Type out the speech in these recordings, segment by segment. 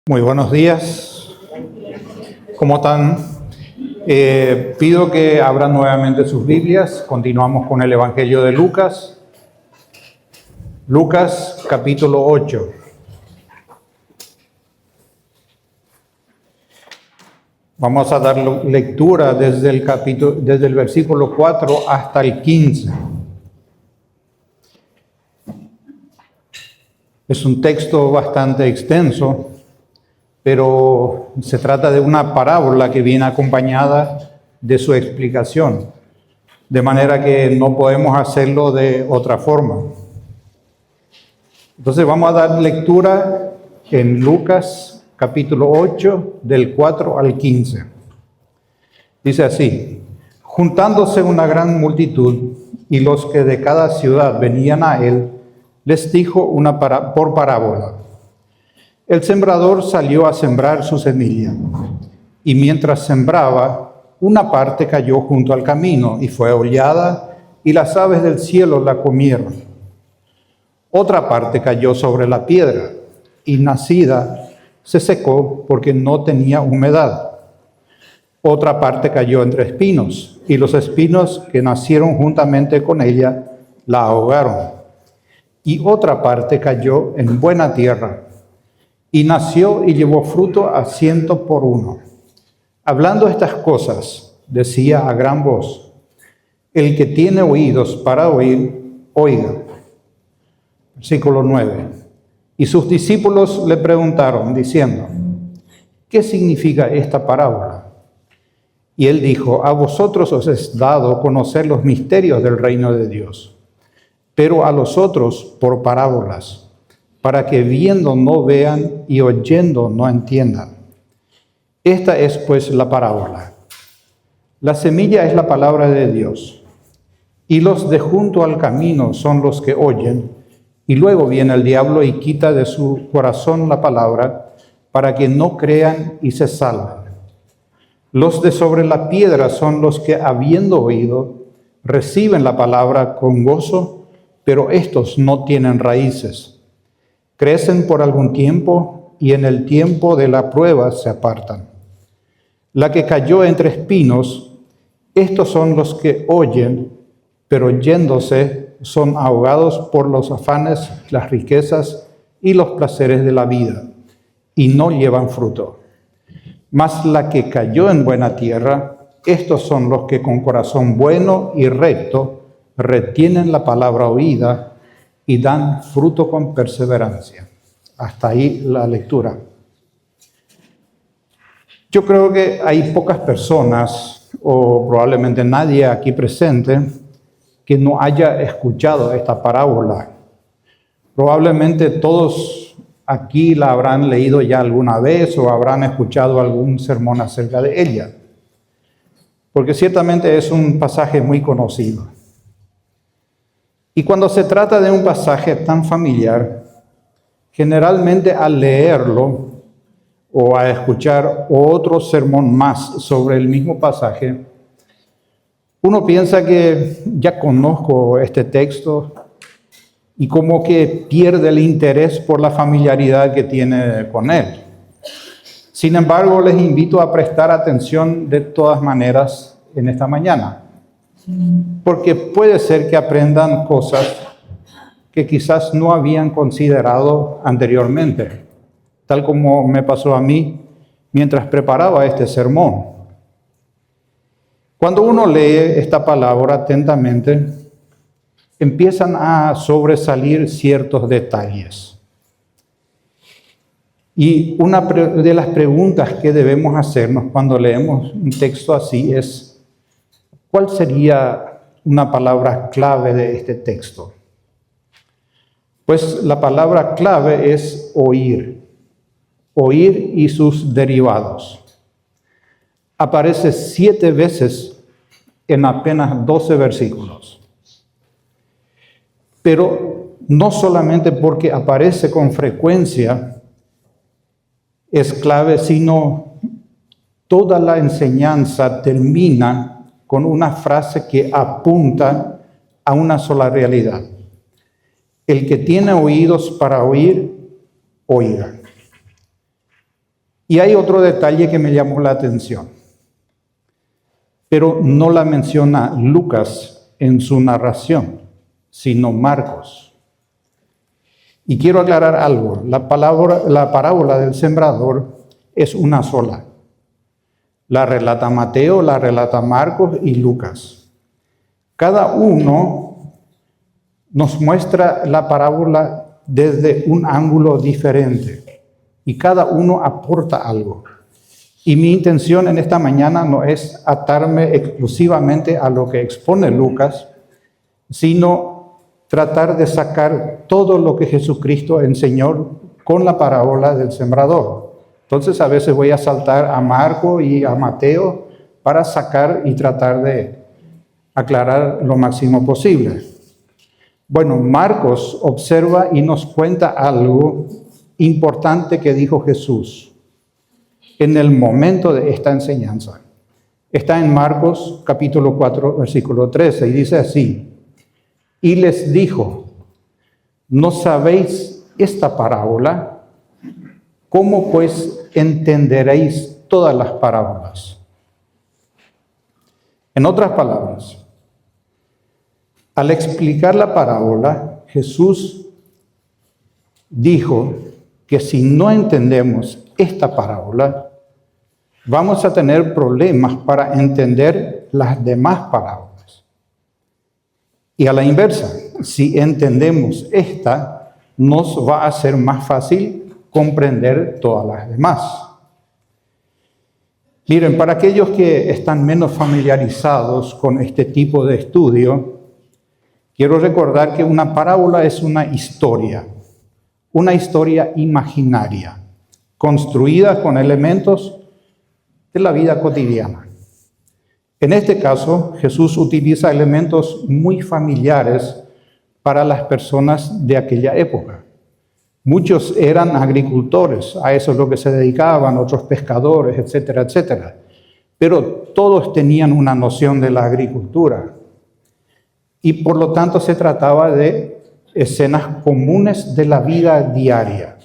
Muy buenos días. ¿Cómo están? Pido que abran nuevamente sus Biblias. Continuamos con el Evangelio de Lucas. Lucas, capítulo 8. Vamos a dar lectura desde el versículo 4 hasta el 15. Es un texto bastante extenso, pero se trata de una parábola que viene acompañada de su explicación, de manera que no podemos hacerlo de otra forma. Entonces vamos a dar lectura en Lucas capítulo 8, del 4 al 15. Dice así: juntándose una gran multitud y los que de cada ciudad venían a él, les dijo por parábola: el sembrador salió a sembrar su semilla, y mientras sembraba, una parte cayó junto al camino y fue hollada, y las aves del cielo la comieron. Otra parte cayó sobre la piedra, y nacida se secó porque no tenía humedad. Otra parte cayó entre espinos, y los espinos que nacieron juntamente con ella la ahogaron. Y otra parte cayó en buena tierra, y nació y llevó fruto a 100 por uno. Hablando estas cosas, decía a gran voz: el que tiene oídos para oír, oiga. Versículo 9. Y sus discípulos le preguntaron, diciendo: ¿qué significa esta parábola? Y él dijo: a vosotros os es dado conocer los misterios del reino de Dios, pero a los otros por parábolas, para que viendo no vean y oyendo no entiendan. Esta es pues la parábola. La semilla es la palabra de Dios, y los de junto al camino son los que oyen, y luego viene el diablo y quita de su corazón la palabra, para que no crean y se salven. Los de sobre la piedra son los que, habiendo oído, reciben la palabra con gozo, pero estos no tienen raíces. Crecen por algún tiempo y en el tiempo de la prueba se apartan. La que cayó entre espinos, estos son los que oyen, pero yéndose son ahogados por los afanes, las riquezas y los placeres de la vida, y no llevan fruto. Mas la que cayó en buena tierra, estos son los que con corazón bueno y recto retienen la palabra oída y dan fruto con perseverancia. Hasta ahí la lectura. Yo creo que hay pocas personas, o probablemente nadie aquí presente, que no haya escuchado esta parábola. Probablemente todos aquí la habrán leído ya alguna vez o habrán escuchado algún sermón acerca de ella, porque ciertamente es un pasaje muy conocido. Y cuando se trata de un pasaje tan familiar, generalmente al leerlo o a escuchar otro sermón más sobre el mismo pasaje, uno piensa que ya conozco este texto y como que pierde el interés por la familiaridad que tiene con él. Sin embargo, les invito a prestar atención de todas maneras en esta mañana, porque puede ser que aprendan cosas que quizás no habían considerado anteriormente, tal como me pasó a mí mientras preparaba este sermón. Cuando uno lee esta palabra atentamente, empiezan a sobresalir ciertos detalles. Y una de las preguntas que debemos hacernos cuando leemos un texto así es: ¿cuál sería una palabra clave de este texto? Pues la palabra clave es oír. Oír y sus derivados. Aparece 7 veces en apenas 12 versículos. Pero no solamente porque aparece con frecuencia es clave, sino toda la enseñanza termina con una frase que apunta a una sola realidad: el que tiene oídos para oír, oiga. Y hay otro detalle que me llamó la atención, pero no la menciona Lucas en su narración, sino Marcos. Y quiero aclarar algo, la parábola del sembrador es una sola. La relata Mateo, la relata Marcos y Lucas. Cada uno nos muestra la parábola desde un ángulo diferente y cada uno aporta algo. Y mi intención en esta mañana no es atarme exclusivamente a lo que expone Lucas, sino tratar de sacar todo lo que Jesucristo enseñó con la parábola del sembrador. Entonces a veces voy a saltar a Marco y a Mateo para sacar y tratar de aclarar lo máximo posible. Bueno, Marcos observa y nos cuenta algo importante que dijo Jesús en el momento de esta enseñanza. Está en Marcos capítulo 4, versículo 13, y dice así: y les dijo, ¿no sabéis esta parábola? ¿Cómo pues entenderéis todas las parábolas? En otras palabras, al explicar la parábola, Jesús dijo que si no entendemos esta parábola, vamos a tener problemas para entender las demás parábolas. Y a la inversa, si entendemos esta, nos va a ser más fácil comprender todas las demás. Miren, para aquellos que están menos familiarizados con este tipo de estudio, quiero recordar que una parábola es una historia imaginaria, construida con elementos de la vida cotidiana. En este caso, Jesús utiliza elementos muy familiares para las personas de aquella época. Muchos eran agricultores, a eso es lo que se dedicaban, otros pescadores, etcétera, etcétera. Pero todos tenían una noción de la agricultura. Y por lo tanto se trataba de escenas comunes de la vida diaria.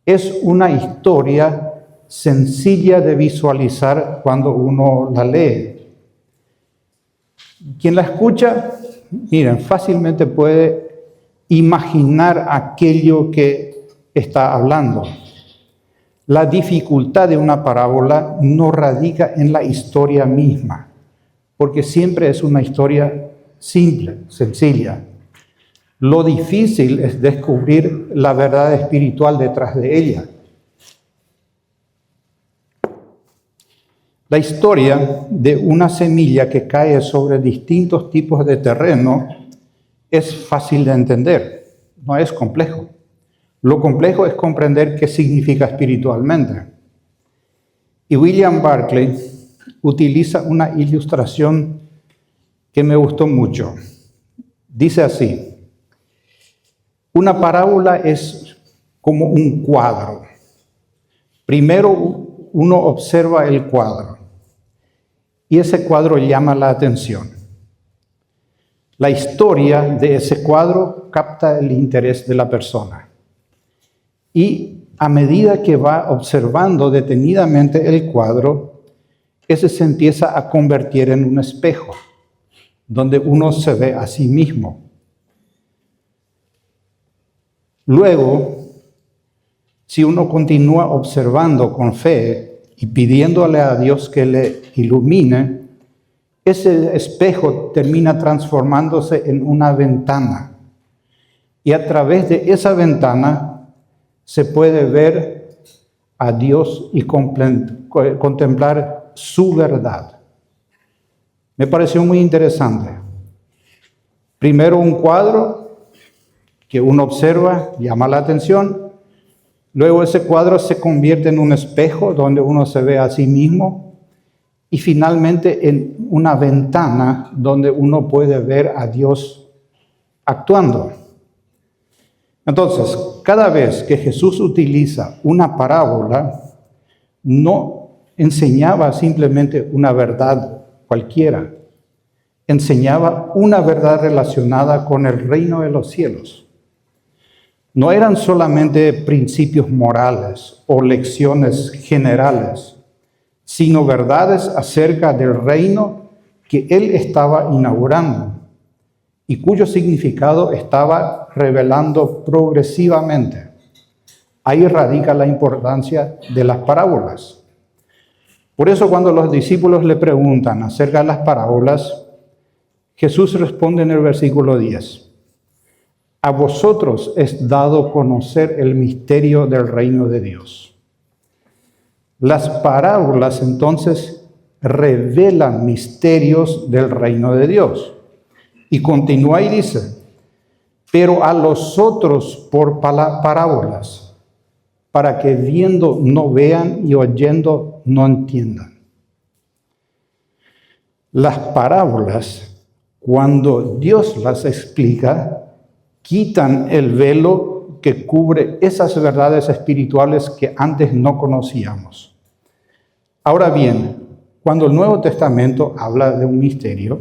Es una historia sencilla de visualizar cuando uno la lee. Quien la escucha, miren, fácilmente puede imaginar aquello que está hablando. La dificultad de una parábola no radica en la historia misma, porque siempre es una historia simple, sencilla. Lo difícil es descubrir la verdad espiritual detrás de ella. La historia de una semilla que cae sobre distintos tipos de terreno es fácil de entender, no es complejo. Lo complejo es comprender qué significa espiritualmente. Y William Barclay utiliza una ilustración que me gustó mucho. Dice así: una parábola es como un cuadro. Primero uno observa el cuadro y ese cuadro llama la atención. La historia de ese cuadro capta el interés de la persona. Y a medida que va observando detenidamente el cuadro, ese se empieza a convertir en un espejo, donde uno se ve a sí mismo. Luego, si uno continúa observando con fe y pidiéndole a Dios que le ilumine, ese espejo termina transformándose en una ventana. Y a través de esa ventana se puede ver a Dios y contemplar su verdad. Me pareció muy interesante. Primero un cuadro que uno observa, llama la atención. Luego ese cuadro se convierte en un espejo donde uno se ve a sí mismo. Y finalmente en una ventana donde uno puede ver a Dios actuando. Entonces, cada vez que Jesús utiliza una parábola, no enseñaba simplemente una verdad cualquiera. Enseñaba una verdad relacionada con el reino de los cielos. No eran solamente principios morales o lecciones generales, sino verdades acerca del reino que él estaba inaugurando y cuyo significado estaba revelando progresivamente. Ahí radica la importancia de las parábolas. Por eso cuando los discípulos le preguntan acerca de las parábolas, Jesús responde en el versículo 10. A vosotros es dado conocer el misterio del reino de Dios. Las parábolas entonces revelan misterios del reino de Dios. Y continúa y dice, pero a los otros por parábolas, para que viendo no vean y oyendo no entiendan. Las parábolas, cuando Dios las explica, quitan el velo que cubre esas verdades espirituales que antes no conocíamos. Ahora bien, cuando el Nuevo Testamento habla de un misterio,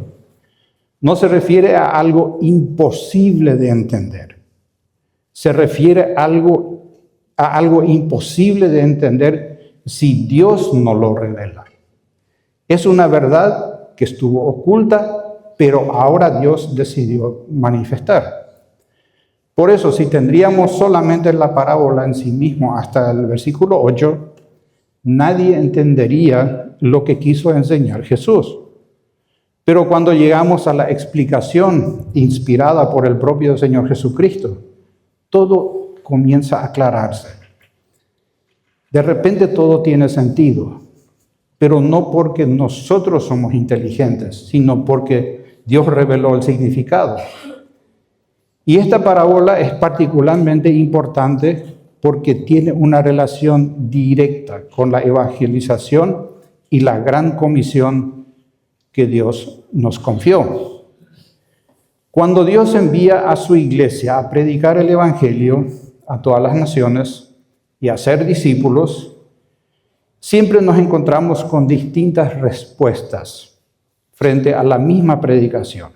no se refiere a algo imposible de entender. Se refiere a algo imposible de entender si Dios no lo revela. Es una verdad que estuvo oculta, pero ahora Dios decidió manifestar. Por eso, si tendríamos solamente la parábola en sí mismo hasta el versículo 8, nadie entendería lo que quiso enseñar Jesús. Pero cuando llegamos a la explicación inspirada por el propio Señor Jesucristo, todo comienza a aclararse. De repente todo tiene sentido, pero no porque nosotros somos inteligentes, sino porque Dios reveló el significado. Y esta parábola es particularmente importante porque tiene una relación directa con la evangelización y la gran comisión que Dios nos confió. Cuando Dios envía a su iglesia a predicar el evangelio a todas las naciones y a ser discípulos, siempre nos encontramos con distintas respuestas frente a la misma predicación.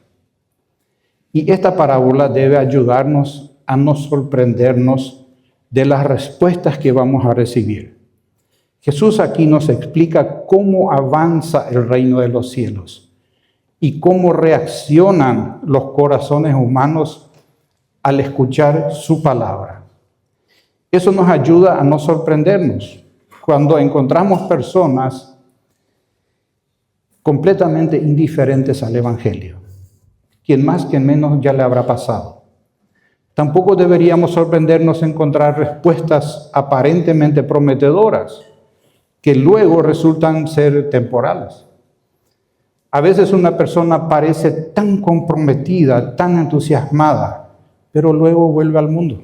Y esta parábola debe ayudarnos a no sorprendernos de las respuestas que vamos a recibir. Jesús aquí nos explica cómo avanza el reino de los cielos y cómo reaccionan los corazones humanos al escuchar su palabra. Eso nos ayuda a no sorprendernos cuando encontramos personas completamente indiferentes al evangelio. Quien más, quien menos ya le habrá pasado. Tampoco deberíamos sorprendernos encontrar respuestas aparentemente prometedoras que luego resultan ser temporales. A veces una persona parece tan comprometida, tan entusiasmada, pero luego vuelve al mundo.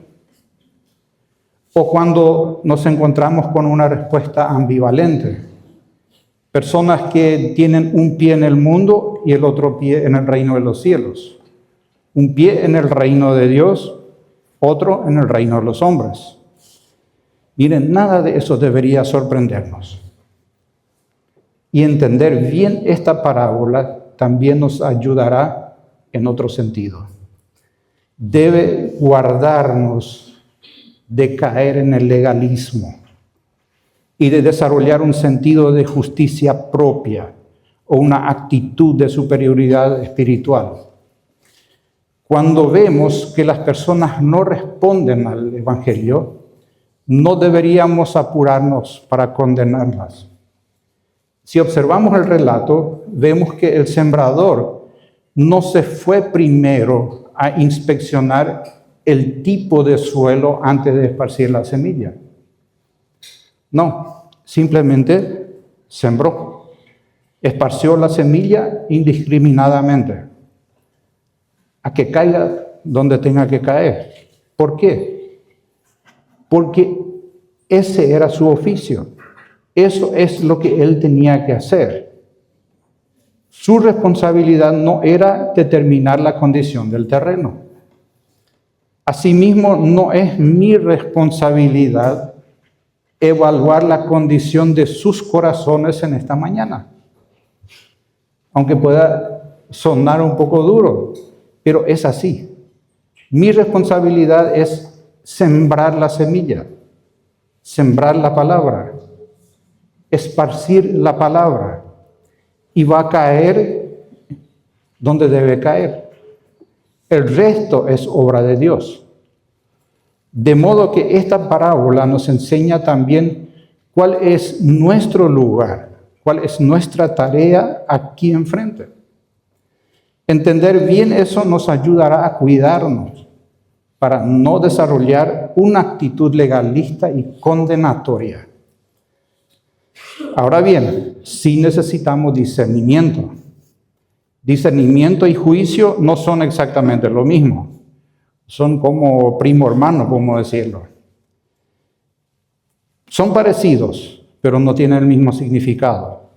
O cuando nos encontramos con una respuesta ambivalente. Personas que tienen un pie en el mundo y el otro pie en el reino de los cielos. Un pie en el reino de Dios, otro en el reino de los hombres. Miren, nada de eso debería sorprendernos. Y entender bien esta parábola también nos ayudará en otro sentido. Debe guardarnos de caer en el legalismo y de desarrollar un sentido de justicia propia o una actitud de superioridad espiritual. Cuando vemos que las personas no responden al evangelio, no deberíamos apurarnos para condenarlas. Si observamos el relato, vemos que el sembrador no se fue primero a inspeccionar el tipo de suelo antes de esparcir la semilla. No, simplemente sembró, esparció la semilla indiscriminadamente, a que caiga donde tenga que caer. ¿Por qué? Porque ese era su oficio, eso es lo que él tenía que hacer. Su responsabilidad no era determinar la condición del terreno. Asimismo, no es mi responsabilidad evaluar la condición de sus corazones en esta mañana. Aunque pueda sonar un poco duro, pero es así. Mi responsabilidad es sembrar la semilla, sembrar la palabra, esparcir la palabra, y va a caer donde debe caer. El resto es obra de Dios. De modo que esta parábola nos enseña también cuál es nuestro lugar, cuál es nuestra tarea aquí enfrente. Entender bien eso nos ayudará a cuidarnos para no desarrollar una actitud legalista y condenatoria. Ahora bien, sí necesitamos discernimiento. Discernimiento y juicio no son exactamente lo mismo. Son como primo hermano, podemos decirlo. Son parecidos, pero no tienen el mismo significado.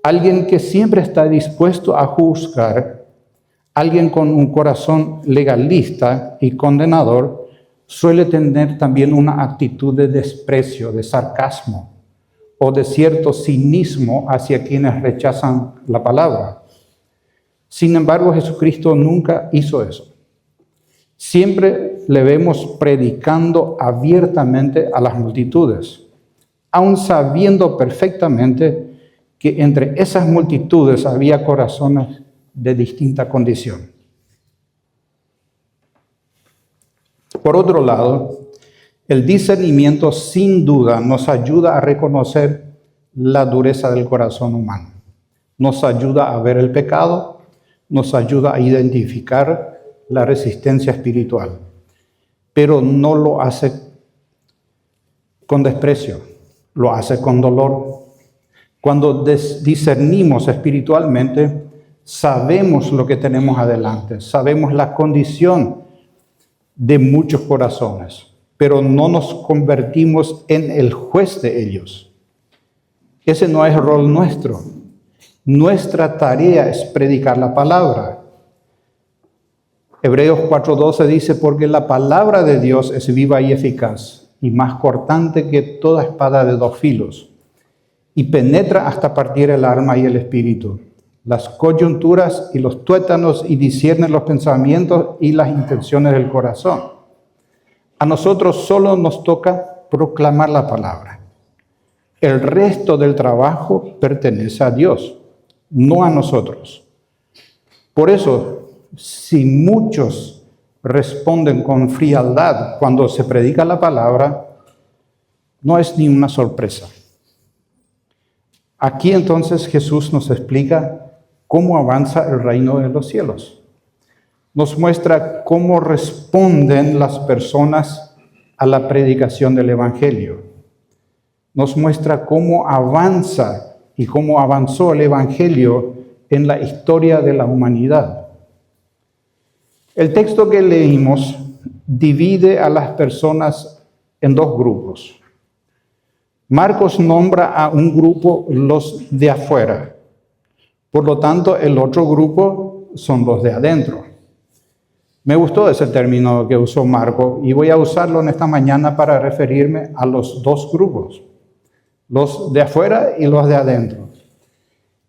Alguien que siempre está dispuesto a juzgar, alguien con un corazón legalista y condenador, suele tener también una actitud de desprecio, de sarcasmo o de cierto cinismo hacia quienes rechazan la palabra. Sin embargo, Jesucristo nunca hizo eso. Siempre le vemos predicando abiertamente a las multitudes, aun sabiendo perfectamente que entre esas multitudes había corazones de distinta condición. Por otro lado, el discernimiento sin duda nos ayuda a reconocer la dureza del corazón humano. Nos ayuda a ver el pecado, nos ayuda a identificar la resistencia espiritual, pero no lo hace con desprecio, lo hace con dolor. Cuando discernimos espiritualmente, sabemos lo que tenemos adelante, sabemos la condición de muchos corazones, pero no nos convertimos en el juez de ellos. Ese no es el rol nuestro. Nuestra tarea es predicar la palabra. Hebreos 4:12 dice, porque la palabra de Dios es viva y eficaz, y más cortante que toda espada de dos filos, y penetra hasta partir el alma y el espíritu, las coyunturas y los tuétanos, y discierne los pensamientos y las intenciones del corazón. A nosotros solo nos toca proclamar la palabra. El resto del trabajo pertenece a Dios, no a nosotros. Por eso, si muchos responden con frialdad cuando se predica la palabra, no es ni una sorpresa. Aquí entonces Jesús nos explica cómo avanza el reino de los cielos. Nos muestra cómo responden las personas a la predicación del Evangelio. Nos muestra cómo avanza y cómo avanzó el Evangelio en la historia de la humanidad. El texto que leímos divide a las personas en dos grupos. Marcos nombra a un grupo los de afuera. Por lo tanto, el otro grupo son los de adentro. Me gustó ese término que usó Marcos y voy a usarlo en esta mañana para referirme a los dos grupos, los de afuera y los de adentro.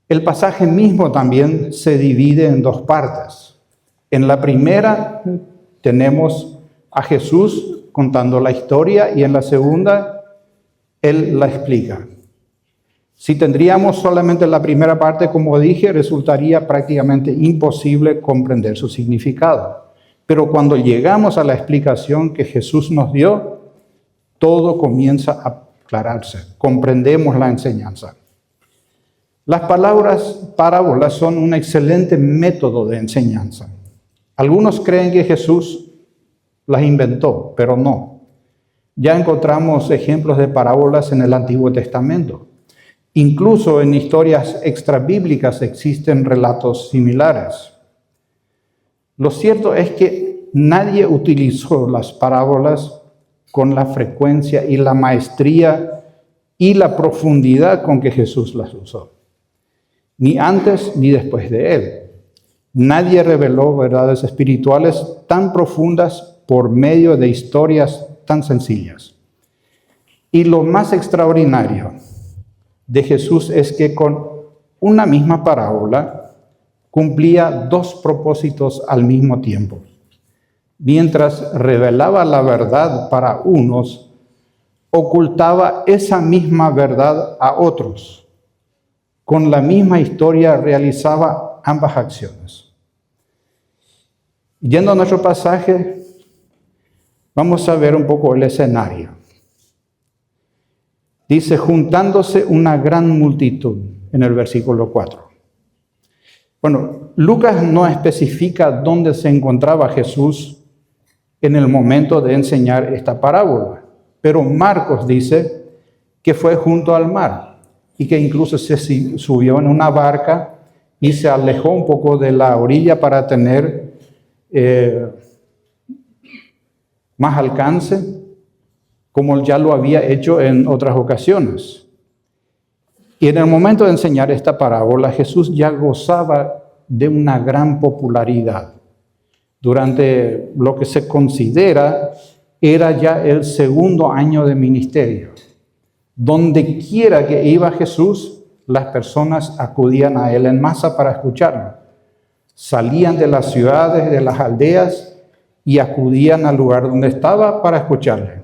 El pasaje mismo también se divide en dos partes. En la primera tenemos a Jesús contando la historia y en la segunda Él la explica. Si tendríamos solamente la primera parte, como dije, resultaría prácticamente imposible comprender su significado. Pero cuando llegamos a la explicación que Jesús nos dio, todo comienza a aclararse. Comprendemos la enseñanza. Las parábolas son un excelente método de enseñanza. Algunos creen que Jesús las inventó, pero no. Ya encontramos ejemplos de parábolas en el Antiguo Testamento. Incluso en historias extrabíblicas existen relatos similares. Lo cierto es que nadie utilizó las parábolas con la frecuencia y la maestría y la profundidad con que Jesús las usó, ni antes ni después de él. Nadie reveló verdades espirituales tan profundas por medio de historias tan sencillas. Y lo más extraordinario de Jesús es que con una misma parábola cumplía dos propósitos al mismo tiempo. mientras revelaba la verdad para unos, ocultaba esa misma verdad a otros. Con la misma historia realizaba ambas acciones. Yendo a nuestro pasaje, vamos a ver un poco el escenario. Dice, juntándose una gran multitud, en el versículo 4. Bueno, Lucas no especifica dónde se encontraba Jesús en el momento de enseñar esta parábola, pero Marcos dice que fue junto al mar y que incluso se subió en una barca y se alejó un poco de la orilla para tener más alcance, como ya lo había hecho en otras ocasiones. Y en el momento de enseñar esta parábola, Jesús ya gozaba de una gran popularidad. Durante lo que se considera era ya el segundo año de ministerio. Donde quiera que iba Jesús, las personas acudían a él en masa para escucharlo. Salían de las ciudades, de las aldeas y acudían al lugar donde estaba para escucharle.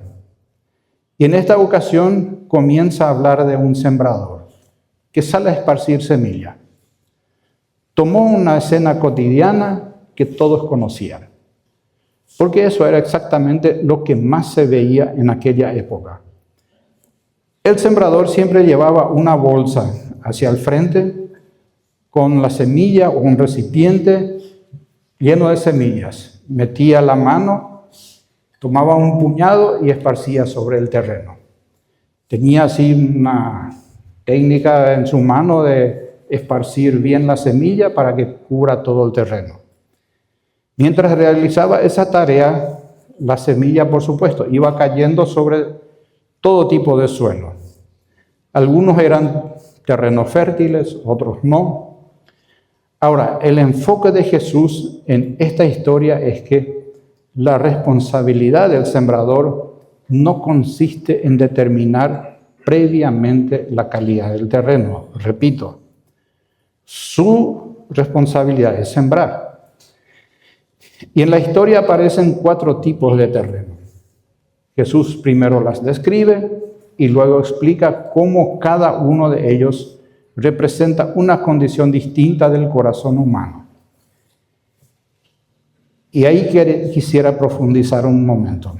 Y en esta ocasión comienza a hablar de un sembrador que sale a esparcir semilla. Tomó una escena cotidiana que todos conocían, porque eso era exactamente lo que más se veía en aquella época. El sembrador siempre llevaba una bolsa hacia el frente con la semilla o un recipiente lleno de semillas. Metía la mano, tomaba un puñado y esparcía sobre el terreno. Tenía así una técnica en su mano de esparcir bien la semilla para que cubra todo el terreno. Mientras realizaba esa tarea, la semilla, por supuesto, iba cayendo sobre todo tipo de suelo. Algunos eran terrenos fértiles, otros no. Ahora, el enfoque de Jesús en esta historia es que la responsabilidad del sembrador no consiste en determinar previamente la calidad del terreno. Repito, su responsabilidad es sembrar. Y en la historia aparecen 4 tipos de terreno. Jesús primero las describe y luego explica cómo cada uno de ellos representa una condición distinta del corazón humano. Y ahí quisiera profundizar un momento.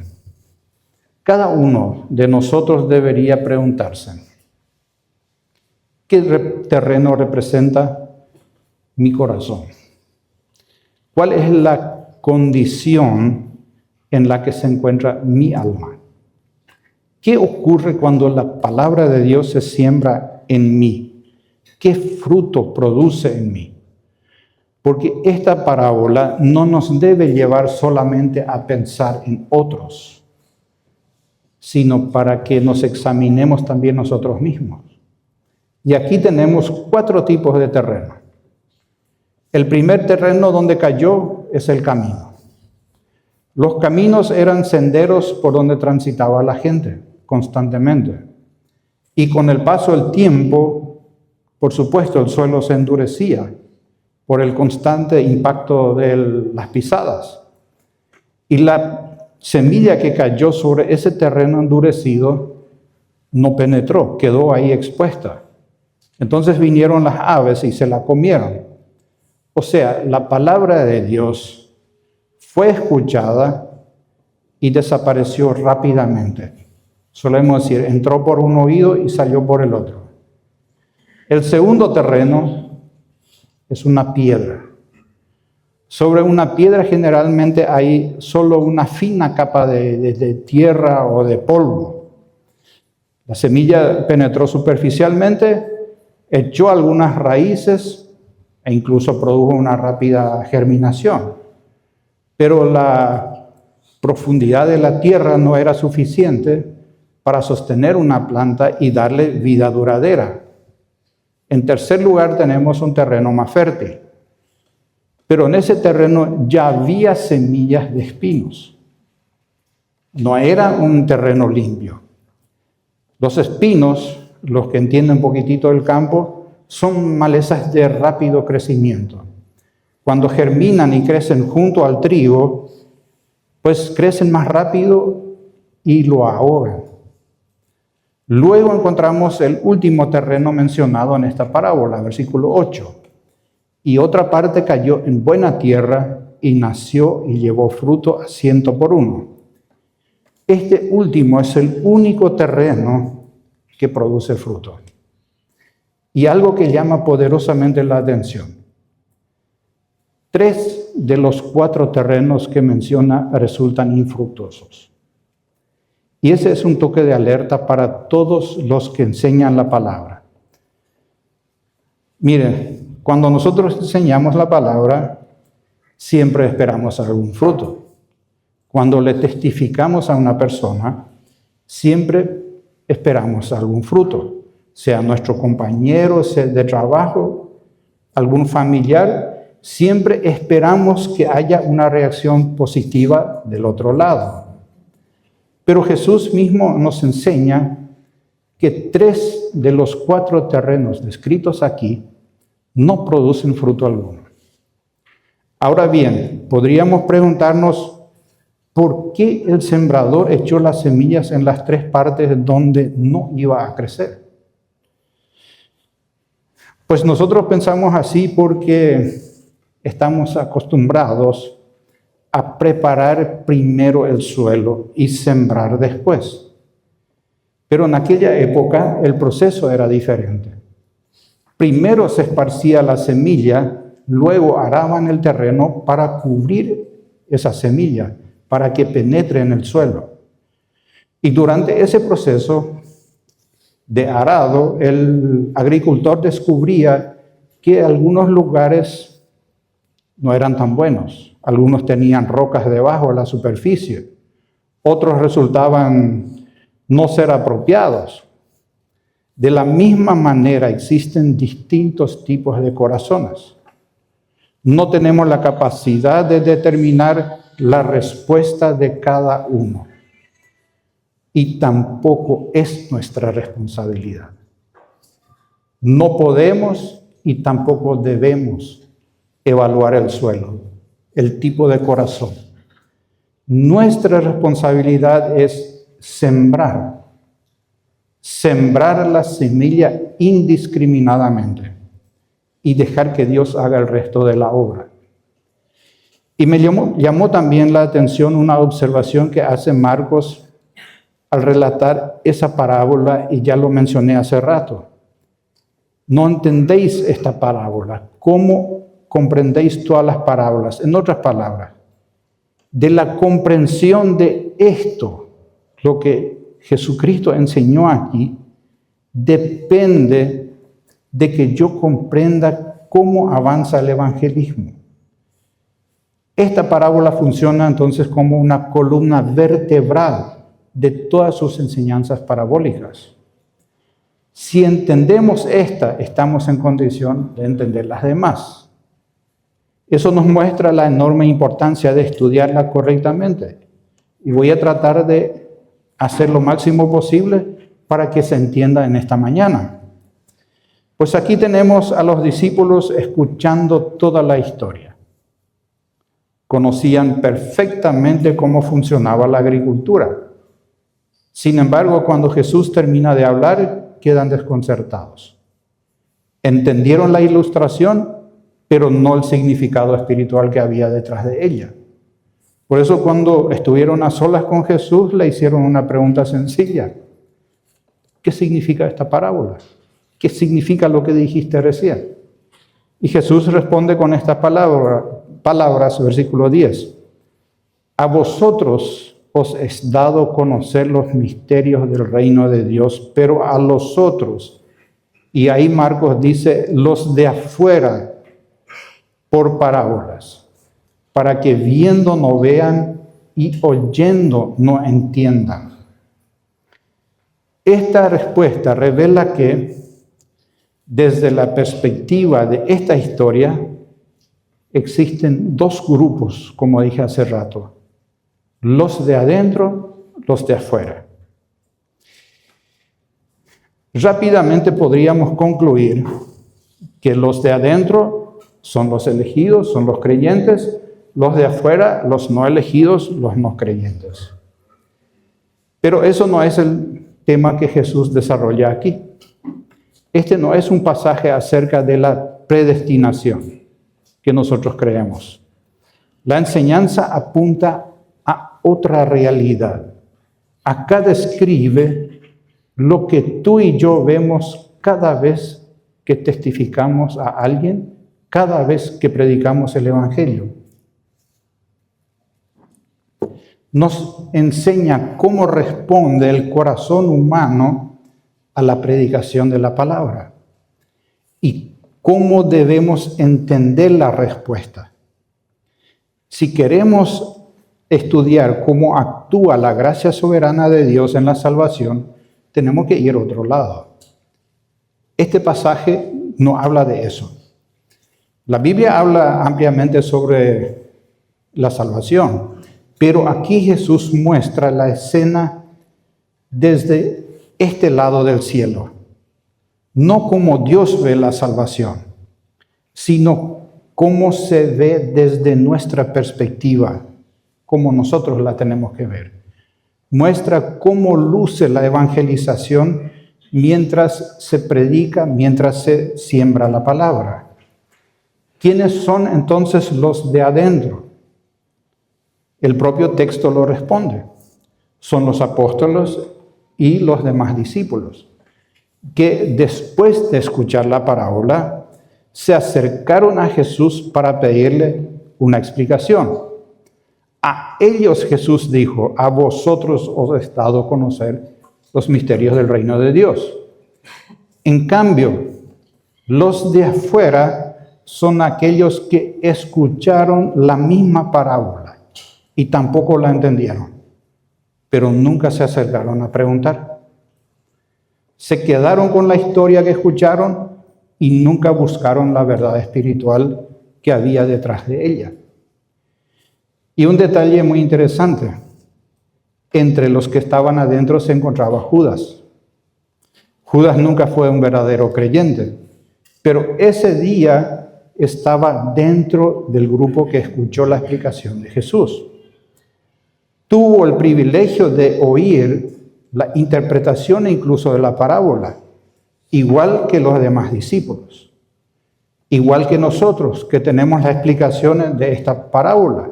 Cada uno de nosotros debería preguntarse, ¿qué terreno representa mi corazón? ¿Cuál es la condición en la que se encuentra mi alma? ¿Qué ocurre cuando la palabra de Dios se siembra en mí? ¿Qué fruto produce en mí? Porque esta parábola no nos debe llevar solamente a pensar en otros, sino para que nos examinemos también nosotros mismos. Y aquí tenemos 4 tipos de terreno. El primer terreno donde cayó es el camino. Los caminos eran senderos por donde transitaba la gente constantemente. Y con el paso del tiempo, por supuesto, el suelo se endurecía por el constante impacto de las pisadas. Y la semilla que cayó sobre ese terreno endurecido no penetró, quedó ahí expuesta. Entonces vinieron las aves y se la comieron. O sea, la palabra de Dios fue escuchada y desapareció rápidamente. Solemos decir, entró por un oído y salió por el otro. El segundo terreno es una piedra. Sobre una piedra generalmente hay solo una fina capa de tierra o de polvo. La semilla penetró superficialmente, echó algunas raíces e incluso produjo una rápida germinación. Pero la profundidad de la tierra no era suficiente para sostener una planta y darle vida duradera. En tercer lugar tenemos un terreno más fértil. Pero en ese terreno ya había semillas de espinos. No era un terreno limpio. Los espinos, los que entienden un poquitito del campo, son malezas de rápido crecimiento. Cuando germinan y crecen junto al trigo, pues crecen más rápido y lo ahogan. Luego encontramos el último terreno mencionado en esta parábola, versículo 8. Y otra parte cayó en buena tierra y nació y llevó fruto a 100 por uno. Este último es el único terreno que produce fruto. Y algo que llama poderosamente la atención. 3 de los 4 terrenos que menciona resultan infructuosos. Y ese es un toque de alerta para todos los que enseñan la palabra. Miren, cuando nosotros enseñamos la palabra, siempre esperamos algún fruto. Cuando le testificamos a una persona, siempre esperamos algún fruto, sea nuestro compañero, sea de trabajo, algún familiar, siempre esperamos que haya una reacción positiva del otro lado. Pero Jesús mismo nos enseña que 3 de los 4 terrenos descritos aquí no producen fruto alguno. Ahora bien, podríamos preguntarnos por qué el sembrador echó las semillas en las 3 partes donde no iba a crecer. Pues nosotros pensamos así porque estamos acostumbrados a preparar primero el suelo y sembrar después. Pero en aquella época el proceso era diferente. Primero se esparcía la semilla, luego araban el terreno para cubrir esa semilla, para que penetre en el suelo. Y durante ese proceso de arado, el agricultor descubría que algunos lugares no eran tan buenos. Algunos tenían rocas debajo de la superficie. Otros resultaban no ser apropiados. De la misma manera existen distintos tipos de corazones. No tenemos la capacidad de determinar la respuesta de cada uno. Y tampoco es nuestra responsabilidad. No podemos y tampoco debemos evaluar el suelo, el tipo de corazón. Nuestra responsabilidad es sembrar la semilla indiscriminadamente y dejar que Dios haga el resto de la obra. Y me llamó también la atención una observación que hace Marcos al relatar esa parábola, y ya lo mencioné hace rato. No entendéis esta parábola. ¿Cómo comprendéis todas las parábolas? En otras palabras, de la comprensión de esto, lo que Jesucristo enseñó aquí, depende de que yo comprenda cómo avanza el evangelismo. Esta parábola funciona entonces como una columna vertebral de todas sus enseñanzas parabólicas. Si entendemos esta, estamos en condición de entender las demás. Eso nos muestra la enorme importancia de estudiarla correctamente. Y voy a tratar de hacer lo máximo posible para que se entienda en esta mañana. Pues aquí tenemos a los discípulos escuchando toda la historia. Conocían perfectamente cómo funcionaba la agricultura. Sin embargo, cuando Jesús termina de hablar, quedan desconcertados. Entendieron la ilustración, pero no el significado espiritual que había detrás de ella. Por eso, cuando estuvieron a solas con Jesús, le hicieron una pregunta sencilla. ¿Qué significa esta parábola? ¿Qué significa lo que dijiste recién? Y Jesús responde con estas palabras, versículo 10. A vosotros os es dado conocer los misterios del reino de Dios, pero a los otros, y ahí Marcos dice, los de afuera, por parábolas, para que viendo no vean y oyendo no entiendan. Esta respuesta revela que, desde la perspectiva de esta historia, existen 2 grupos, como dije hace rato. Los de adentro, los de afuera. Rápidamente podríamos concluir que los de adentro son los elegidos, son los creyentes, los de afuera, los no elegidos, los no creyentes. Pero eso no es el tema que Jesús desarrolla aquí. Este no es un pasaje acerca de la predestinación que nosotros creemos. La enseñanza apunta a otra realidad. Acá describe lo que tú y yo vemos cada vez que testificamos a alguien, cada vez que predicamos el Evangelio. Nos enseña cómo responde el corazón humano a la predicación de la palabra y cómo debemos entender la respuesta. Si queremos estudiar cómo actúa la gracia soberana de Dios en la salvación, tenemos que ir a otro lado. Este pasaje no habla de eso. La Biblia habla ampliamente sobre la salvación, pero aquí Jesús muestra la escena desde este lado del cielo. No como Dios ve la salvación, sino cómo se ve desde nuestra perspectiva, como nosotros la tenemos que ver. Muestra cómo luce la evangelización mientras se predica, mientras se siembra la palabra. ¿Quiénes son entonces los de adentro? El propio texto lo responde. Son los apóstoles y los demás discípulos, que después de escuchar la parábola, se acercaron a Jesús para pedirle una explicación. A ellos Jesús dijo: a vosotros os he dado a conocer los misterios del reino de Dios. En cambio, los de afuera son aquellos que escucharon la misma parábola y tampoco la entendieron, pero nunca se acercaron a preguntar. Se quedaron con la historia que escucharon y nunca buscaron la verdad espiritual que había detrás de ella. Y un detalle muy interesante: entre los que estaban adentro se encontraba Judas. Judas nunca fue un verdadero creyente, pero ese día estaba dentro del grupo que escuchó la explicación de Jesús. Tuvo el privilegio de oír la interpretación incluso de la parábola, igual que los demás discípulos, igual que nosotros que tenemos las explicaciones de esta parábola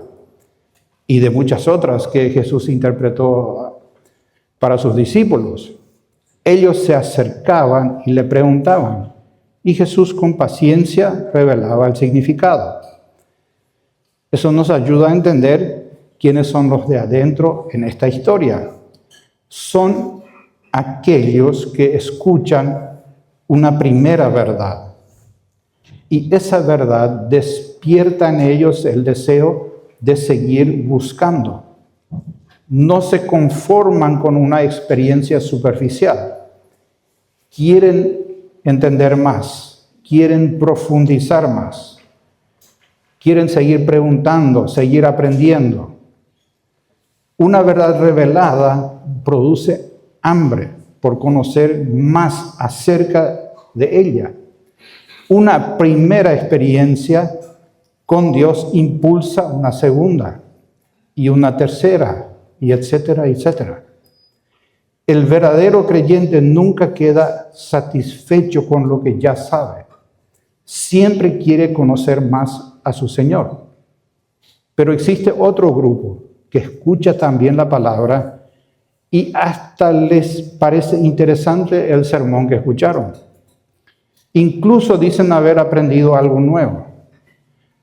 y de muchas otras que Jesús interpretó para sus discípulos. Ellos se acercaban y le preguntaban, y Jesús con paciencia revelaba el significado. Eso nos ayuda a entender quiénes son los de adentro en esta historia. Son aquellos que escuchan una primera verdad, y esa verdad despierta en ellos el deseo de seguir buscando. No se conforman con una experiencia superficial. Quieren entender más, quieren profundizar más, quieren seguir preguntando, seguir aprendiendo. Una verdad revelada produce hambre por conocer más acerca de ella. Una primera experiencia con Dios impulsa una segunda y una tercera, y etcétera, etcétera. El verdadero creyente nunca queda satisfecho con lo que ya sabe. Siempre quiere conocer más a su Señor. Pero existe otro grupo que escucha también la palabra y hasta les parece interesante el sermón que escucharon. Incluso dicen haber aprendido algo nuevo.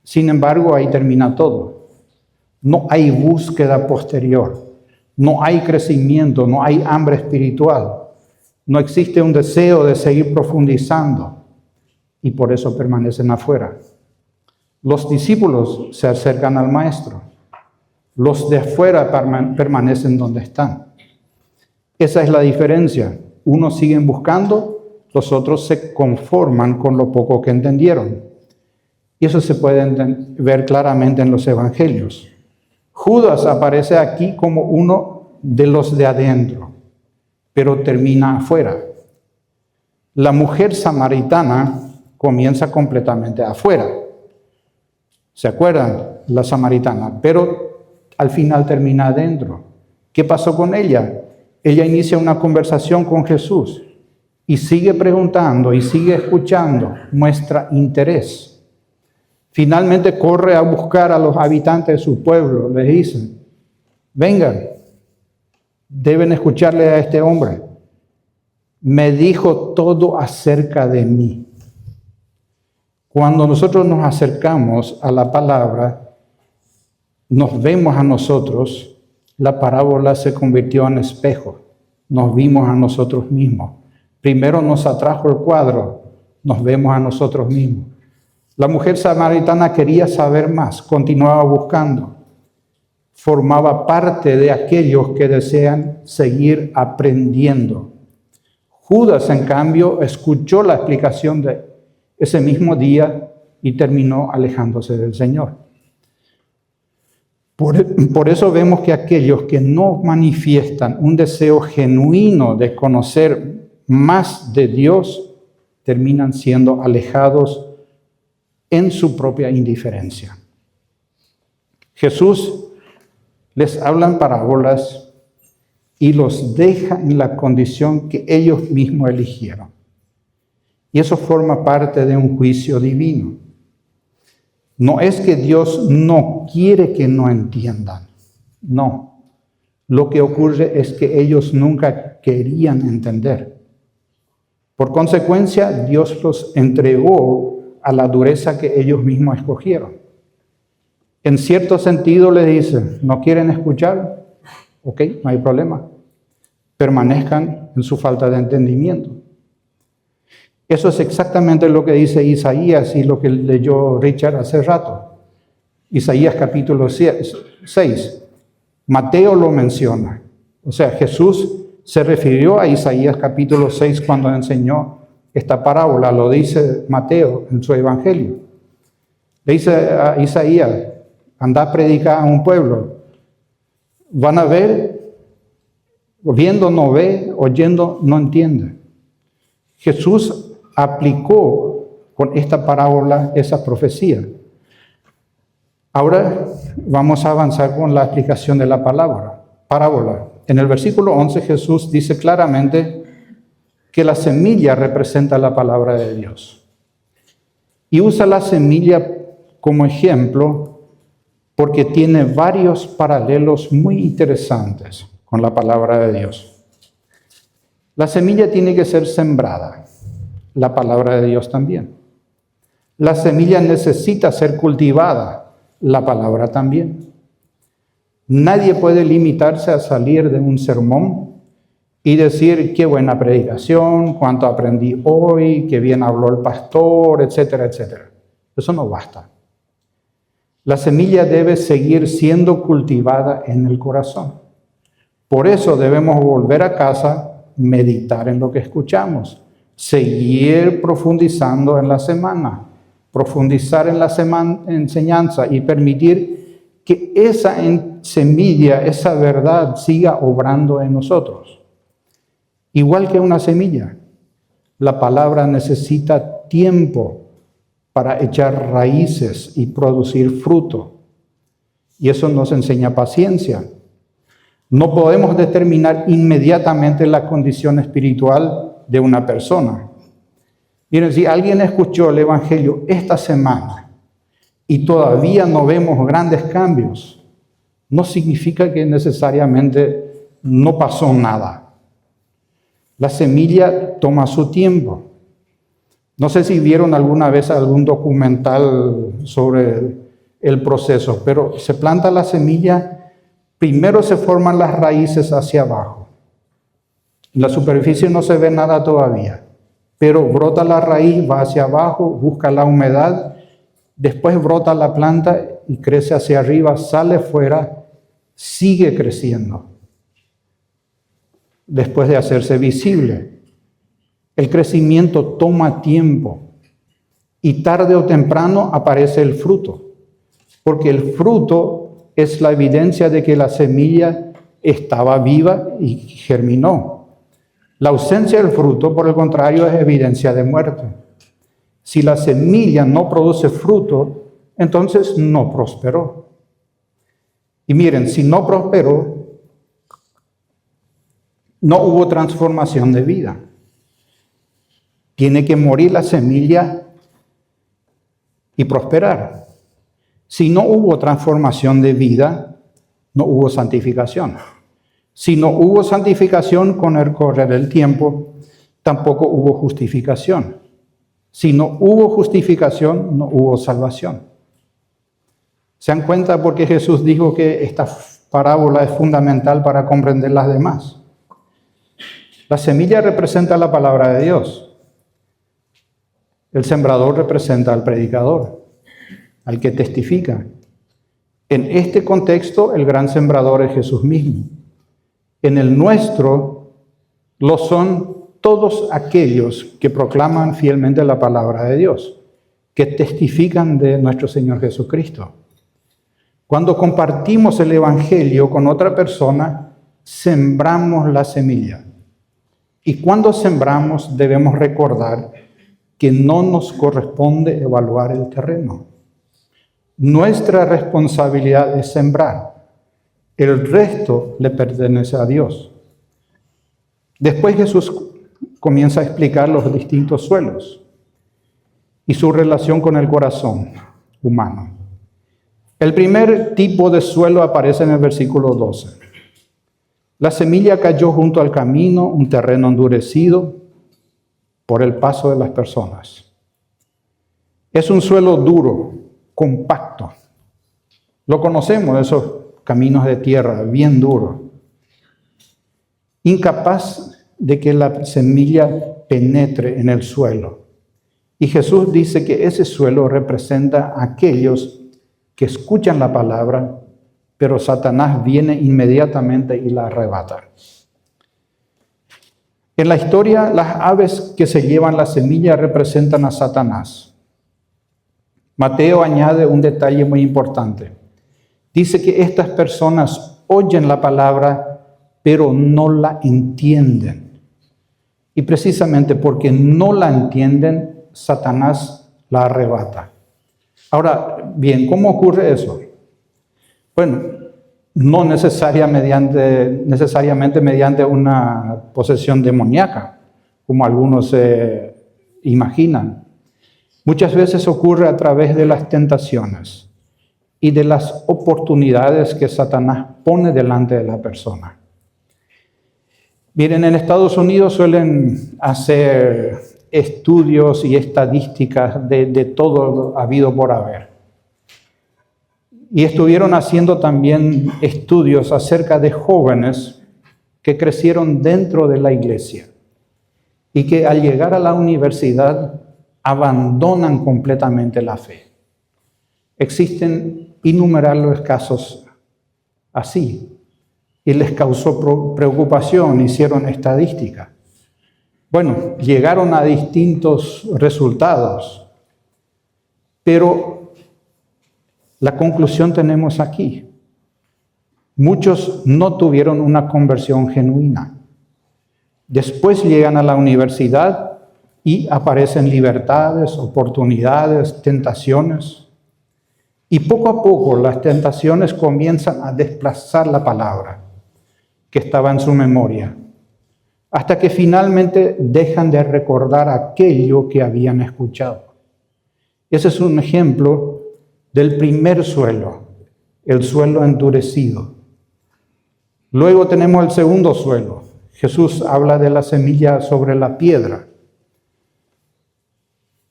Sin embargo, ahí termina todo. No hay búsqueda posterior. No hay crecimiento, no hay hambre espiritual. No existe un deseo de seguir profundizando. Y por eso permanecen afuera. Los discípulos se acercan al maestro. Los de afuera permanecen donde están. Esa es la diferencia. Unos siguen buscando, los otros se conforman con lo poco que entendieron. Y eso se puede ver claramente en los evangelios. Judas aparece aquí como uno de los de adentro, pero termina afuera. La mujer samaritana comienza completamente afuera. ¿Se acuerdan? La samaritana. Pero al final termina adentro. ¿Qué pasó con ella? Ella inicia una conversación con Jesús y sigue preguntando y sigue escuchando, muestra interés. Finalmente corre a buscar a los habitantes de su pueblo. Les dice, vengan, deben escucharle a este hombre. Me dijo todo acerca de mí. Cuando nosotros nos acercamos a la palabra, nos vemos a nosotros, la parábola se convirtió en espejo. Nos vimos a nosotros mismos. Primero nos atrajo el cuadro, nos vemos a nosotros mismos. La mujer samaritana quería saber más, continuaba buscando. Formaba parte de aquellos que desean seguir aprendiendo. Judas, en cambio, escuchó la explicación de ese mismo día y terminó alejándose del Señor. Por eso vemos que aquellos que no manifiestan un deseo genuino de conocer más de Dios, terminan siendo alejados en su propia indiferencia. Jesús les habla en parábolas y los deja en la condición que ellos mismos eligieron. Y eso forma parte de un juicio divino. No es que Dios no quiere que no entiendan. No. Lo que ocurre es que ellos nunca querían entender. Por consecuencia, Dios los entregó a la dureza que ellos mismos escogieron. En cierto sentido les dice, ¿no quieren escuchar? Ok, no hay problema. Permanezcan en su falta de entendimiento. Eso es exactamente lo que dice Isaías y lo que leyó Richard hace rato. Isaías capítulo 6. Mateo lo menciona. O sea, Jesús se refirió a Isaías capítulo 6 cuando enseñó esta parábola. Lo dice Mateo en su evangelio. Le dice a Isaías, anda a predicar a un pueblo. Van a ver, viendo no ve, oyendo no entiende. Jesús aplicó con esta parábola esa profecía. Ahora vamos a avanzar con la explicación de la parábola. En el versículo 11 Jesús dice claramente que la semilla representa la palabra de Dios. Y usa la semilla como ejemplo porque tiene varios paralelos muy interesantes con la palabra de Dios. La semilla tiene que ser sembrada. La palabra de Dios también. La semilla necesita ser cultivada, la palabra también. Nadie puede limitarse a salir de un sermón y decir qué buena predicación, cuánto aprendí hoy, qué bien habló el pastor, etcétera, etcétera. Eso no basta. La semilla debe seguir siendo cultivada en el corazón. Por eso debemos volver a casa, meditar en lo que escuchamos. Seguir profundizando en la semana, profundizar en la enseñanza y permitir que esa semilla, esa verdad siga obrando en nosotros. Igual que una semilla, la palabra necesita tiempo para echar raíces y producir fruto. Y eso nos enseña paciencia. No podemos determinar inmediatamente la condición espiritual de una persona. Miren, si alguien escuchó el Evangelio esta semana y todavía no vemos grandes cambios, no significa que necesariamente no pasó nada. La semilla toma su tiempo. No sé si vieron alguna vez algún documental sobre el proceso, pero se planta la semilla, primero se forman las raíces hacia abajo. En la superficie no se ve nada todavía, pero brota la raíz, va hacia abajo, busca la humedad, después brota la planta y crece hacia arriba, sale fuera, sigue creciendo. Después de hacerse visible. El crecimiento toma tiempo y tarde o temprano aparece el fruto, porque el fruto es la evidencia de que la semilla estaba viva y germinó. La ausencia del fruto, por el contrario, es evidencia de muerte. Si la semilla no produce fruto, entonces no prosperó. Y miren, si no prosperó, no hubo transformación de vida. Tiene que morir la semilla y prosperar. Si no hubo transformación de vida, no hubo santificación. Si no hubo santificación con el correr del tiempo, tampoco hubo justificación. Si no hubo justificación, no hubo salvación. ¿Se dan cuenta por qué Jesús dijo que esta parábola es fundamental para comprender las demás? La semilla representa la palabra de Dios. El sembrador representa al predicador, al que testifica. En este contexto, el gran sembrador es Jesús mismo. En el nuestro, lo son todos aquellos que proclaman fielmente la palabra de Dios, que testifican de nuestro Señor Jesucristo. Cuando compartimos el Evangelio con otra persona, sembramos la semilla. Y cuando sembramos, debemos recordar que no nos corresponde evaluar el terreno. Nuestra responsabilidad es sembrar. El resto le pertenece a Dios. Después Jesús comienza a explicar los distintos suelos y su relación con el corazón humano. El primer tipo de suelo aparece en el versículo 12. La semilla cayó junto al camino, un terreno endurecido por el paso de las personas. Es un suelo duro, compacto. Lo conocemos, esos caminos de tierra bien duros. Incapaz de que la semilla penetre en el suelo. Y Jesús dice que ese suelo representa a aquellos que escuchan la palabra, pero Satanás viene inmediatamente y la arrebata. En la historia, las aves que se llevan la semilla representan a Satanás. Mateo añade un detalle muy importante. Dice que estas personas oyen la palabra, pero no la entienden. Y precisamente porque no la entienden, Satanás la arrebata. Ahora, bien, ¿cómo ocurre eso? Bueno, no necesariamente mediante una posesión demoníaca, como algunos se imaginan. Muchas veces ocurre a través de las tentaciones y de las oportunidades que Satanás pone delante de la persona. Miren, en Estados Unidos suelen hacer estudios y estadísticas de todo habido por haber. Y estuvieron haciendo también estudios acerca de jóvenes que crecieron dentro de la iglesia y que al llegar a la universidad abandonan completamente la fe. Existen innumerables casos así y les causó preocupación, hicieron estadística. Bueno, llegaron a distintos resultados, pero la conclusión tenemos aquí. Muchos no tuvieron una conversión genuina. Después llegan a la universidad y aparecen libertades, oportunidades, tentaciones. Y poco a poco las tentaciones comienzan a desplazar la palabra que estaba en su memoria, hasta que finalmente dejan de recordar aquello que habían escuchado. Ese es un ejemplo del primer suelo, el suelo endurecido. Luego tenemos el segundo suelo. Jesús habla de la semilla sobre la piedra.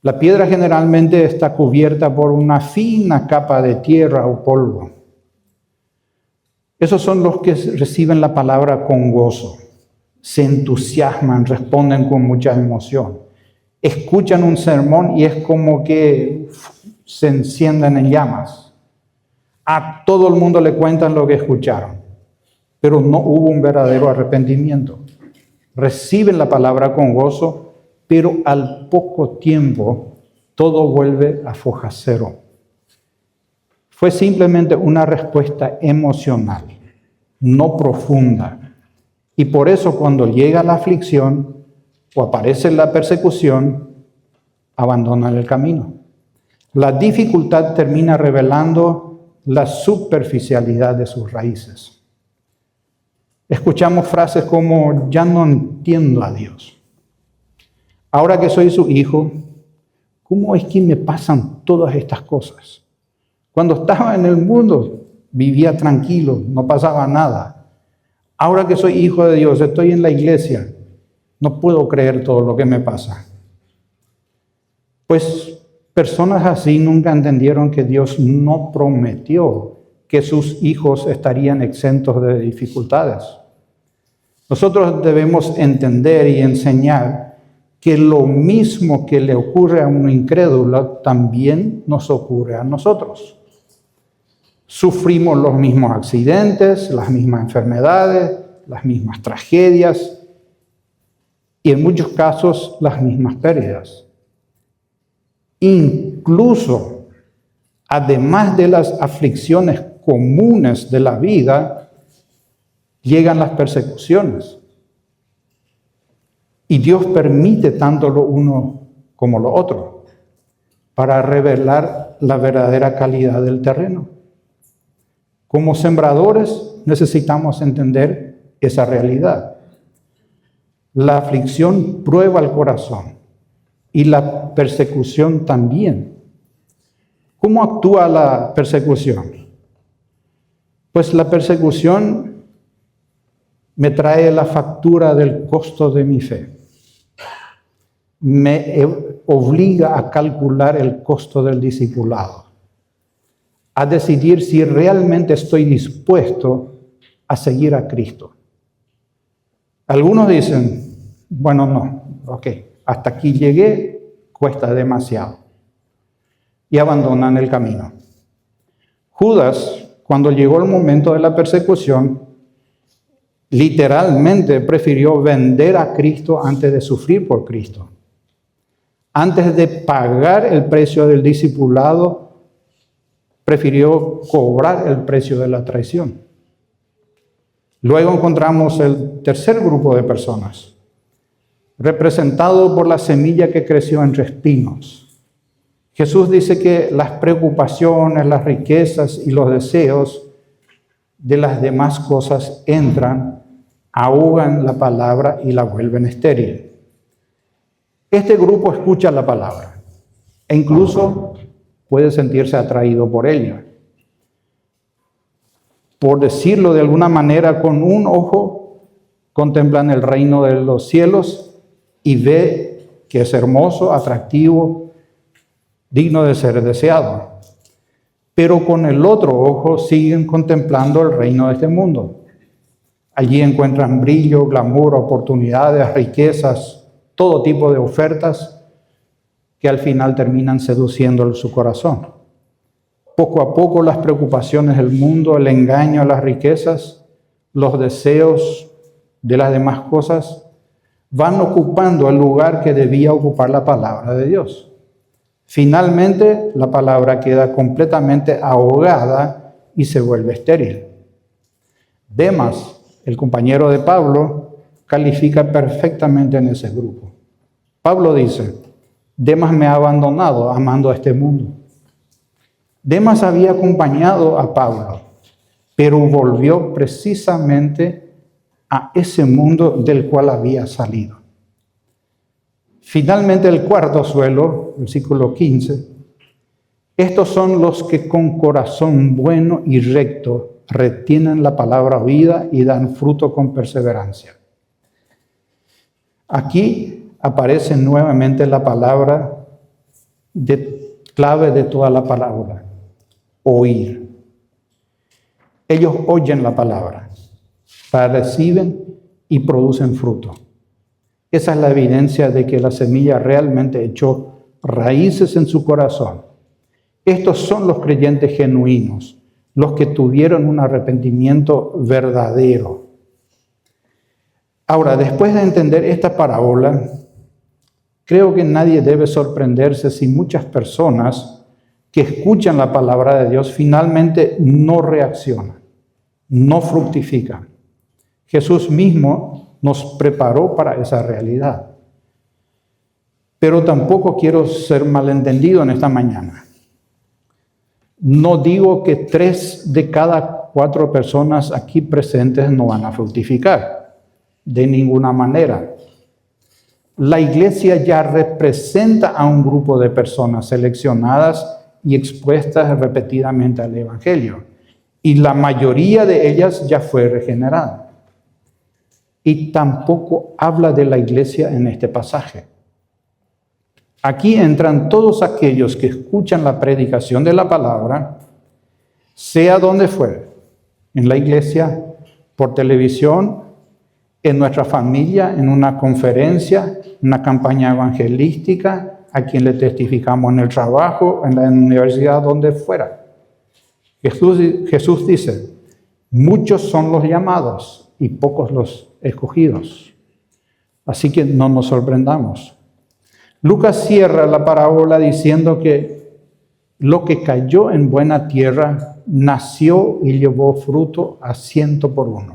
La piedra generalmente está cubierta por una fina capa de tierra o polvo. Esos son los que reciben la palabra con gozo. Se entusiasman, responden con mucha emoción. Escuchan un sermón y es como que se encienden en llamas. A todo el mundo le cuentan lo que escucharon, pero no hubo un verdadero arrepentimiento. Reciben la palabra con gozo, pero al poco tiempo todo vuelve a foja cero. Fue simplemente una respuesta emocional, no profunda. Y por eso cuando llega la aflicción o aparece la persecución, abandonan el camino. La dificultad termina revelando la superficialidad de sus raíces. Escuchamos frases como, ya no entiendo a Dios. Ahora que soy su hijo, ¿cómo es que me pasan todas estas cosas? Cuando estaba en el mundo, vivía tranquilo, no pasaba nada. Ahora que soy hijo de Dios, estoy en la iglesia, no puedo creer todo lo que me pasa. Pues personas así nunca entendieron que Dios no prometió que sus hijos estarían exentos de dificultades. Nosotros debemos entender y enseñar que lo mismo que le ocurre a un incrédulo también nos ocurre a nosotros. Sufrimos los mismos accidentes, las mismas enfermedades, las mismas tragedias y en muchos casos las mismas pérdidas. Incluso, además de las aflicciones comunes de la vida, llegan las persecuciones. Y Dios permite tanto lo uno como lo otro para revelar la verdadera calidad del terreno. Como sembradores necesitamos entender esa realidad. La aflicción prueba el corazón y la persecución también. ¿Cómo actúa la persecución? Pues la persecución me trae la factura del costo de mi fe. Me obliga a calcular el costo del discipulado, a decidir si realmente estoy dispuesto a seguir a Cristo. Algunos dicen, bueno, no, hasta aquí llegué, cuesta demasiado, y abandonan el camino. Judas, cuando llegó el momento de la persecución, literalmente prefirió vender a Cristo antes de sufrir por Cristo. Antes de pagar el precio del discipulado, prefirió cobrar el precio de la traición. Luego encontramos el tercer grupo de personas, representado por la semilla que creció entre espinos. Jesús dice que las preocupaciones, las riquezas y los deseos de las demás cosas entran, ahogan la palabra y la vuelven estéril. Este grupo escucha la palabra e incluso puede sentirse atraído por ella. Por decirlo de alguna manera, con un ojo contemplan el reino de los cielos y ve que es hermoso, atractivo, digno de ser deseado. Pero con el otro ojo siguen contemplando el reino de este mundo. Allí encuentran brillo, glamour, oportunidades, riquezas, todo tipo de ofertas que al final terminan seduciendo su corazón. Poco a poco las preocupaciones del mundo, el engaño, las riquezas, los deseos de las demás cosas van ocupando el lugar que debía ocupar la palabra de Dios. Finalmente, la palabra queda completamente ahogada y se vuelve estéril. Demas, el compañero de Pablo, califica perfectamente en ese grupo. Pablo dice, Demas me ha abandonado amando a este mundo. Demas había acompañado a Pablo, pero volvió precisamente a ese mundo del cual había salido. Finalmente, el cuarto suelo, versículo 15, estos son los que con corazón bueno y recto retienen la palabra oída y dan fruto con perseverancia. Aquí aparece nuevamente la palabra clave de toda la palabra, oír. Ellos oyen la palabra, la reciben y producen fruto. Esa es la evidencia de que la semilla realmente echó raíces en su corazón. Estos son los creyentes genuinos, los que tuvieron un arrepentimiento verdadero. Ahora, después de entender esta parábola, creo que nadie debe sorprenderse si muchas personas que escuchan la palabra de Dios finalmente no reaccionan, no fructifican. Jesús mismo nos preparó para esa realidad. Pero tampoco quiero ser malentendido en esta mañana. No digo que 3 de cada 4 personas aquí presentes no van a fructificar, de ninguna manera. La iglesia ya representa a un grupo de personas seleccionadas y expuestas repetidamente al Evangelio, y la mayoría de ellas ya fue regenerada. Y tampoco habla de la iglesia en este pasaje. Aquí entran todos aquellos que escuchan la predicación de la palabra, sea donde fuere, en la iglesia, por televisión, en nuestra familia, en una conferencia, una campaña evangelística, a quien le testificamos en el trabajo, en la universidad, donde fuera. Jesús dice, muchos son los llamados y pocos los escogidos. Así que no nos sorprendamos. Lucas cierra la parábola diciendo que lo que cayó en buena tierra nació y llevó fruto a 100 por 1.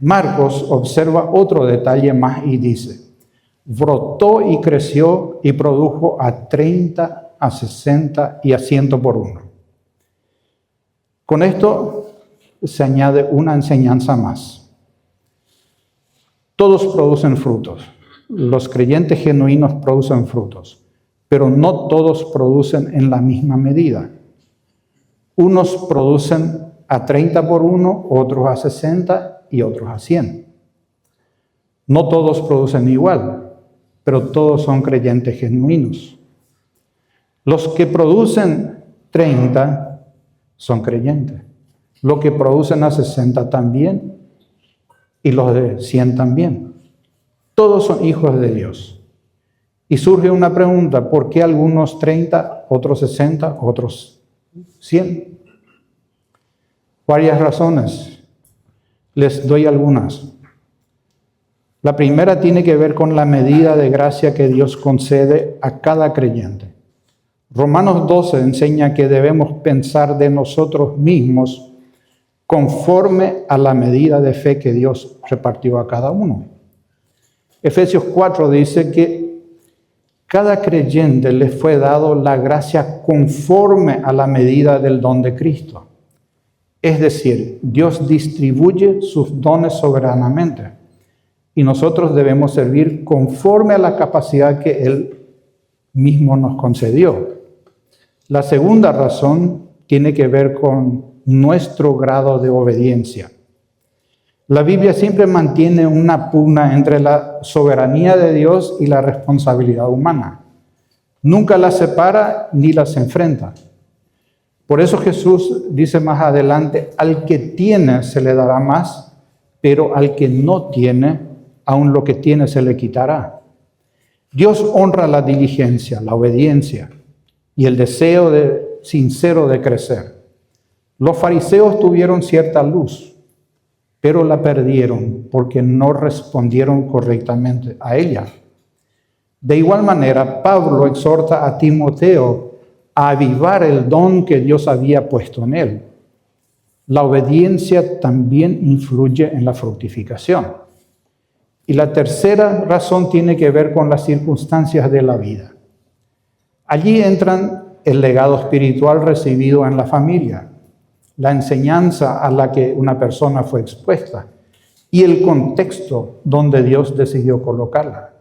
Marcos observa otro detalle más y dice, brotó y creció y produjo a 30, a 60 y a 100 por 1. Con esto se añade una enseñanza más. Todos producen frutos. Los creyentes genuinos producen frutos, pero no todos producen en la misma medida. Unos producen a 30 por 1, otros a 60 y otros a 100. No todos producen igual, pero todos son creyentes genuinos. Los que producen 30 son creyentes. Los que producen a 60 también, y los de 100 también. Todos son hijos de Dios. Y surge una pregunta, ¿por qué algunos 30, otros 60, otros 100? Varias razones. Les doy algunas. La primera tiene que ver con la medida de gracia que Dios concede a cada creyente. Romanos 12 enseña que debemos pensar de nosotros mismos conforme a la medida de fe que Dios repartió a cada uno. Efesios 4 dice que cada creyente le fue dado la gracia conforme a la medida del don de Cristo. Es decir, Dios distribuye sus dones soberanamente y nosotros debemos servir conforme a la capacidad que Él mismo nos concedió. La segunda razón tiene que ver con nuestro grado de obediencia. La Biblia siempre mantiene una pugna entre la soberanía de Dios y la responsabilidad humana. Nunca las separa ni las enfrenta. Por eso Jesús dice más adelante, al que tiene se le dará más, pero al que no tiene, aun lo que tiene se le quitará. Dios honra la diligencia, la obediencia y el deseo sincero de crecer. Los fariseos tuvieron cierta luz, pero la perdieron porque no respondieron correctamente a ella. De igual manera, Pablo exhorta a Timoteo a avivar el don que Dios había puesto en él. La obediencia también influye en la fructificación. Y la tercera razón tiene que ver con las circunstancias de la vida. Allí entran el legado espiritual recibido en la familia, la enseñanza a la que una persona fue expuesta y el contexto donde Dios decidió colocarla.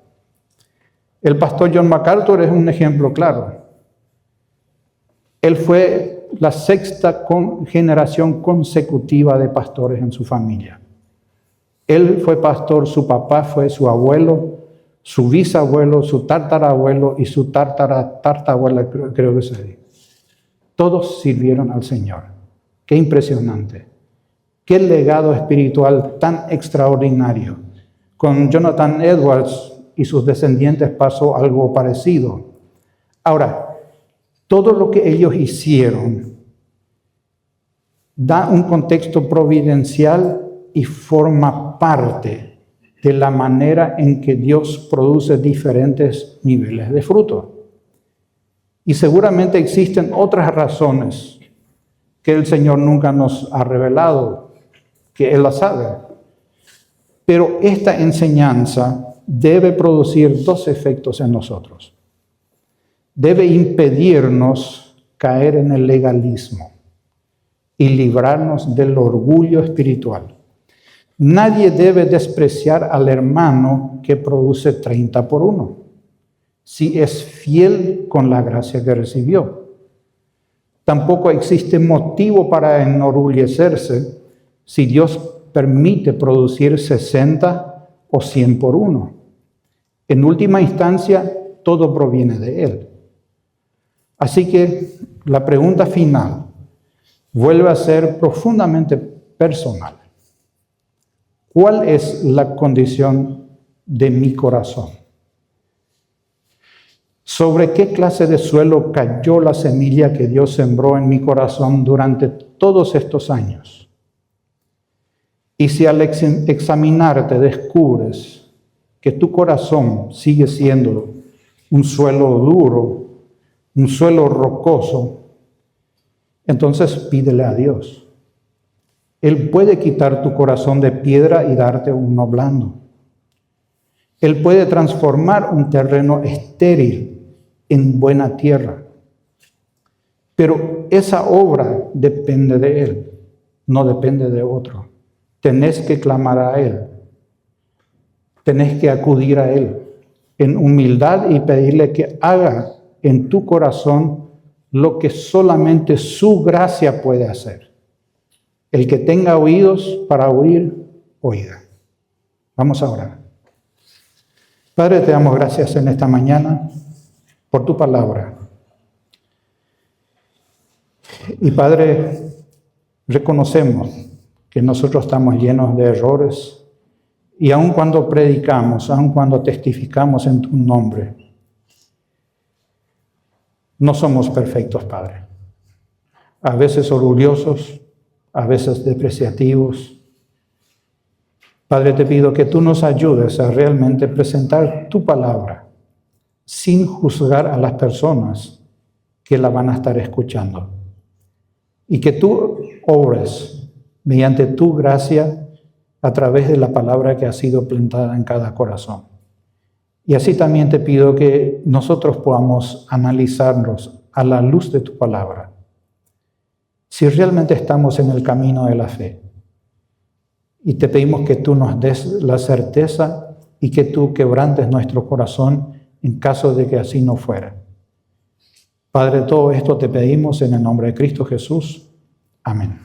El pastor John MacArthur es un ejemplo claro. Él fue la 6ª generación consecutiva de pastores en su familia. Él fue pastor, su papá fue su abuelo, su bisabuelo, su tatarabuelo y su tatarabuela, creo que se dice. Todos sirvieron al Señor. Qué impresionante. Qué legado espiritual tan extraordinario. Con Jonathan Edwards y sus descendientes pasó algo parecido. Ahora, todo lo que ellos hicieron da un contexto providencial y forma parte de la manera en que Dios produce diferentes niveles de fruto. Y seguramente existen otras razones que el Señor nunca nos ha revelado, que Él las sabe. Pero esta enseñanza debe producir 2 efectos en nosotros. Debe impedirnos caer en el legalismo y librarnos del orgullo espiritual. Nadie debe despreciar al hermano que produce 30 por 1, si es fiel con la gracia que recibió. Tampoco existe motivo para enorgullecerse si Dios permite producir 60 o 100 por 1. En última instancia, todo proviene de Él. Así que la pregunta final vuelve a ser profundamente personal. ¿Cuál es la condición de mi corazón? ¿Sobre qué clase de suelo cayó la semilla que Dios sembró en mi corazón durante todos estos años? Y si al examinarte descubres que tu corazón sigue siendo un suelo duro, un suelo rocoso, entonces pídele a Dios. Él puede quitar tu corazón de piedra y darte uno blando. Él puede transformar un terreno estéril en buena tierra. Pero esa obra depende de Él, no depende de otro. Tenés que clamar a Él. Tenés que acudir a Él en humildad y pedirle que haga en tu corazón lo que solamente su gracia puede hacer. El que tenga oídos para oír, oiga. Vamos a orar. Padre, te damos gracias en esta mañana por tu palabra. Y Padre, reconocemos que nosotros estamos llenos de errores y aun cuando predicamos, aun cuando testificamos en tu nombre, no somos perfectos, Padre. A veces orgullosos, a veces depreciativos. Padre, te pido que tú nos ayudes a realmente presentar tu palabra sin juzgar a las personas que la van a estar escuchando. Y que tú obres mediante tu gracia a través de la palabra que ha sido plantada en cada corazón. Y así también te pido que nosotros podamos analizarnos a la luz de tu palabra. Si realmente estamos en el camino de la fe. Y te pedimos que tú nos des la certeza y que tú quebrantes nuestro corazón en caso de que así no fuera. Padre, todo esto te pedimos en el nombre de Cristo Jesús. Amén.